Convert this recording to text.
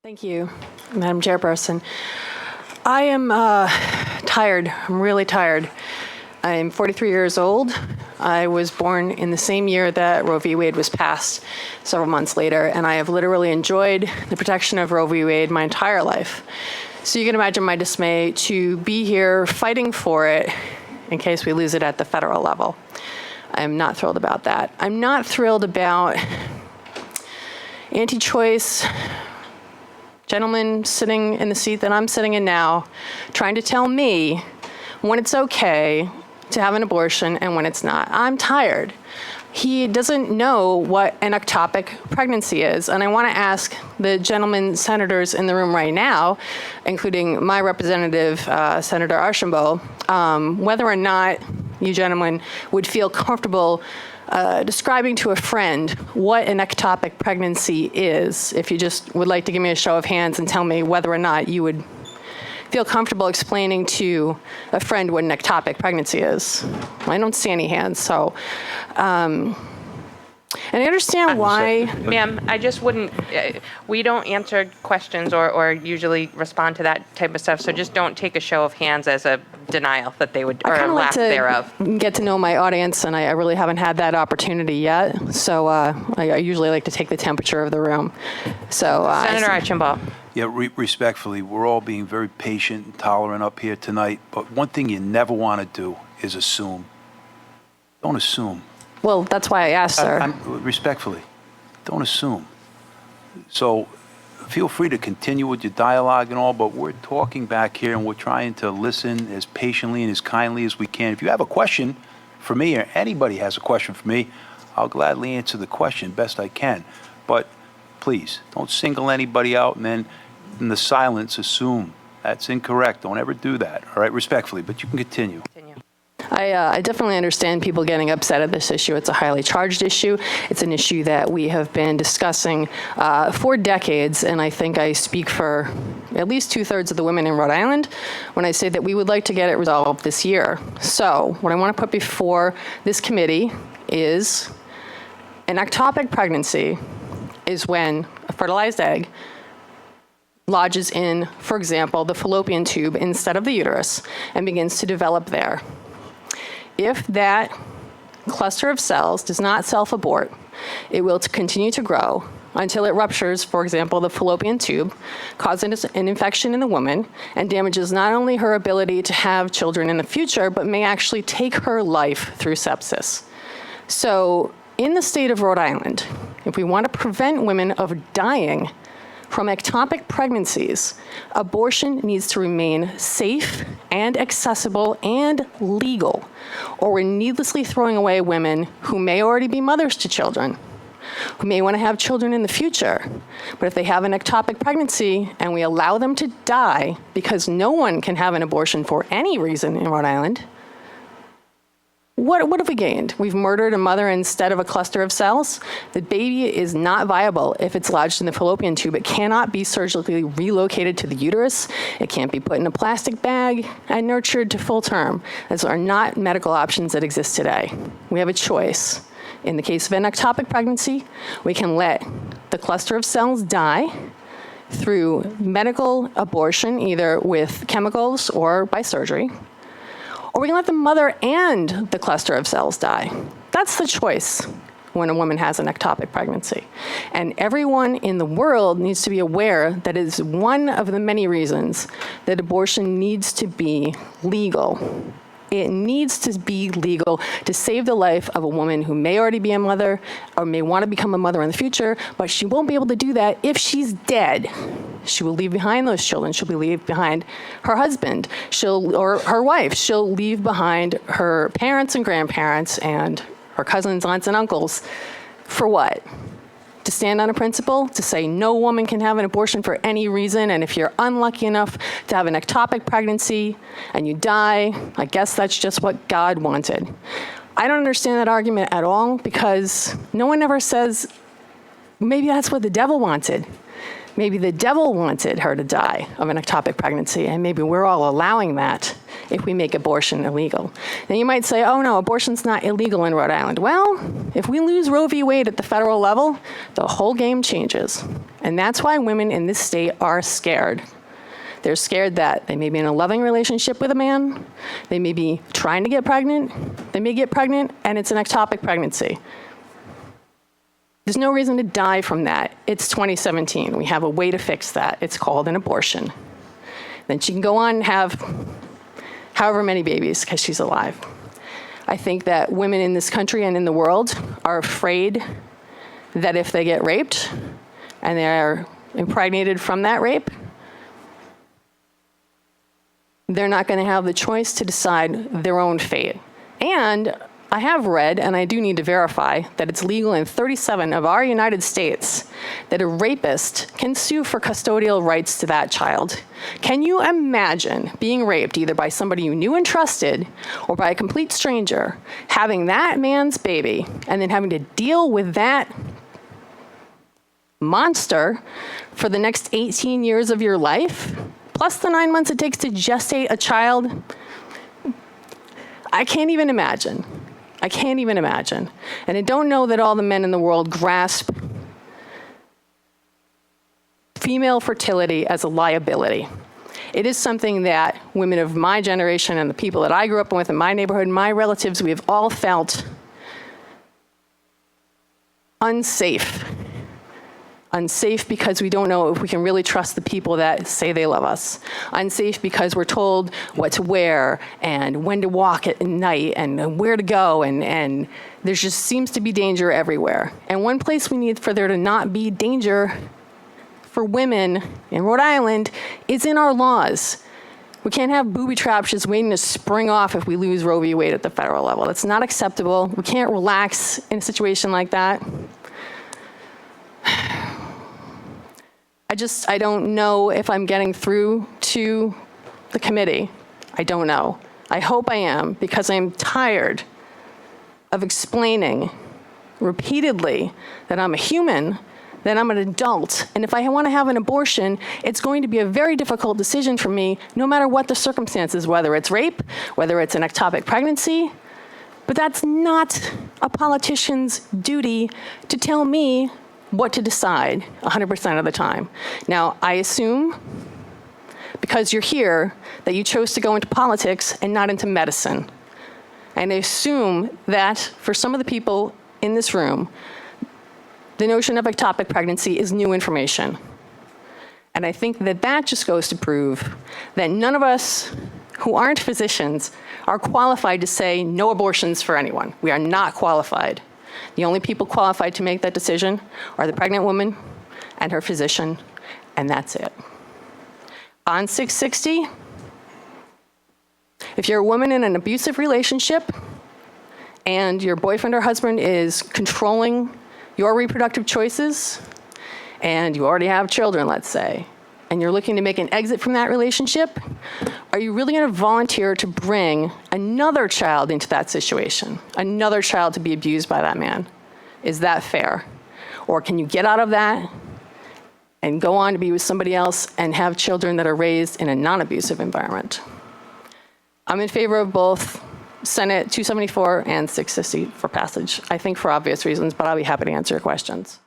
Thank you, Madam Chairperson. I am tired. I'm really tired. I'm 43 years old. I was born in the same year that Roe v. Wade was passed, several months later, and I have literally enjoyed the protection of Roe v. Wade my entire life. So you can imagine my dismay to be here fighting for it in case we lose it at the federal level. I'm not thrilled about that. I'm not thrilled about anti-choice gentleman sitting in the seat that I'm sitting in now, trying to tell me when it's okay to have an abortion and when it's not. I'm tired. He doesn't know what an ectopic pregnancy is. And I want to ask the gentlemen senators in the room right now, including my representative, Senator Areno, whether or not you gentlemen would feel comfortable describing to a friend what an ectopic pregnancy is. If you just would like to give me a show of hands and tell me whether or not you would feel comfortable explaining to a friend what an ectopic pregnancy is. I don't see any hands, so. And I understand why. Ma'am, I just wouldn't, we don't answer questions or usually respond to that type of stuff, so just don't take a show of hands as a denial that they would, or a lack thereof. Get to know my audience, and I really haven't had that opportunity yet, so I usually like to take the temperature of the room. So, Senator Areno. Yeah, respectfully, we're all being very patient and tolerant up here tonight, but one thing you never want to do is assume. Don't assume. Well, that's why I asked, sir. Respectfully, don't assume. So feel free to continue with your dialogue and all, but we're talking back here and we're trying to listen as patiently and as kindly as we can. If you have a question for me or anybody has a question for me, I'll gladly answer the question best I can. But please, don't single anybody out and then in the silence assume. That's incorrect. Don't ever do that, all right, respectfully, but you can continue. I definitely understand people getting upset at this issue. It's a highly charged issue. It's an issue that we have been discussing for decades, and I think I speak for at least 2/3 of the women in Rhode Island when I say that we would like to get it resolved this year. So what I want to put before this committee is an ectopic pregnancy is when a fertilized egg lodges in, for example, the fallopian tube instead of the uterus and begins to develop there. If that cluster of cells does not self-abort, it will continue to grow until it ruptures, for example, the fallopian tube, causing an infection in the woman, and damages not only her ability to have children in the future, but may actually take her life through sepsis. So in the state of Rhode Island, if we want to prevent women of dying from ectopic pregnancies, abortion needs to remain safe and accessible and legal, or we're needlessly throwing away women who may already be mothers to children, who may want to have children in the future. But if they have an ectopic pregnancy and we allow them to die because no one can have an abortion for any reason in Rhode Island, what have we gained? We've murdered a mother instead of a cluster of cells. The baby is not viable if it's lodged in the fallopian tube. It cannot be surgically relocated to the uterus. It can't be put in a plastic bag and nurtured to full term. Those are not medical options that exist today. We have a choice. In the case of an ectopic pregnancy, we can let the cluster of cells die through medical abortion, either with chemicals or by surgery, or we can let the mother and the cluster of cells die. That's the choice when a woman has an ectopic pregnancy. And everyone in the world needs to be aware that it is one of the many reasons that abortion needs to be legal. It needs to be legal to save the life of a woman who may already be a mother or may want to become a mother in the future, but she won't be able to do that if she's dead. She will leave behind those children. She'll leave behind her husband, or her wife. She'll leave behind her parents and grandparents and her cousins, aunts, and uncles. For what? To stand on a principle, to say no woman can have an abortion for any reason, and if you're unlucky enough to have an ectopic pregnancy and you die, I guess that's just what God wanted. I don't understand that argument at all, because no one ever says, maybe that's what the devil wanted. Maybe the devil wanted her to die of an ectopic pregnancy, and maybe we're all allowing that. if we make abortion illegal. Now you might say, oh no, abortion's not illegal in Rhode Island. Well, if we lose Roe v. Wade at the federal level, the whole game changes. And that's why women in this state are scared. They're scared that they may be in a loving relationship with a man, they may be trying to get pregnant, they may get pregnant, and it's an ectopic pregnancy. There's no reason to die from that. It's 2017. We have a way to fix that. It's called an abortion. Then she can go on and have however many babies because she's alive. I think that women in this country and in the world are afraid that if they get raped and they're impregnated from that rape, they're not going to have the choice to decide their own fate. And I have read, and I do need to verify, that it's legal in 37 of our United States that a rapist can sue for custodial rights to that child. Can you imagine being raped either by somebody you knew and trusted or by a complete stranger, having that man's baby, and then having to deal with that monster for the next 18 years of your life? Plus the 9 months it takes to gestate a child. I can't even imagine. I can't even imagine. And I don't know that all the men in the world grasp female fertility as a liability. It is something that women of my generation and the people that I grew up with in my neighborhood, my relatives, we have all felt unsafe. Unsafe because we don't know if we can really trust the people that say they love us. Unsafe because we're told what to wear and when to walk at night and where to go, and there just seems to be danger everywhere. And one place we need for there to not be danger for women in Rhode Island is in our laws. We can't have booby traps just waiting to spring off if we lose Roe v. Wade at the federal level. It's not acceptable. We can't relax in a situation like that. I don't know if I'm getting through to the committee. I don't know. I hope I am, because I'm tired of explaining repeatedly that I'm a human, that I'm an adult, and if I want to have an abortion, it's going to be a very difficult decision for me, no matter what the circumstances, whether it's rape, whether it's an ectopic pregnancy. But that's not a politician's duty to tell me what to decide 100% of the time. Now, I assume, because you're here, that you chose to go into politics and not into medicine. And I assume that for some of the people in this room, the notion of ectopic pregnancy is new information. And I think that that just goes to prove that none of us who aren't physicians are qualified to say no abortions for anyone. We are not qualified. The only people qualified to make that decision are the pregnant woman and her physician, and that's it. On 660, if you're a woman in an abusive relationship and your boyfriend or husband is controlling your reproductive choices, and you already have children, let's say, and you're looking to make an exit from that relationship, are you really going to volunteer to bring another child into that situation, another child to be abused by that man? Is that fair? Or can you get out of that and go on to be with somebody else and have children that are raised in a non-abusive environment? I'm in favor of both Senate 274 and 660 for passage, I think for obvious reasons, but I'll be happy to answer your questions.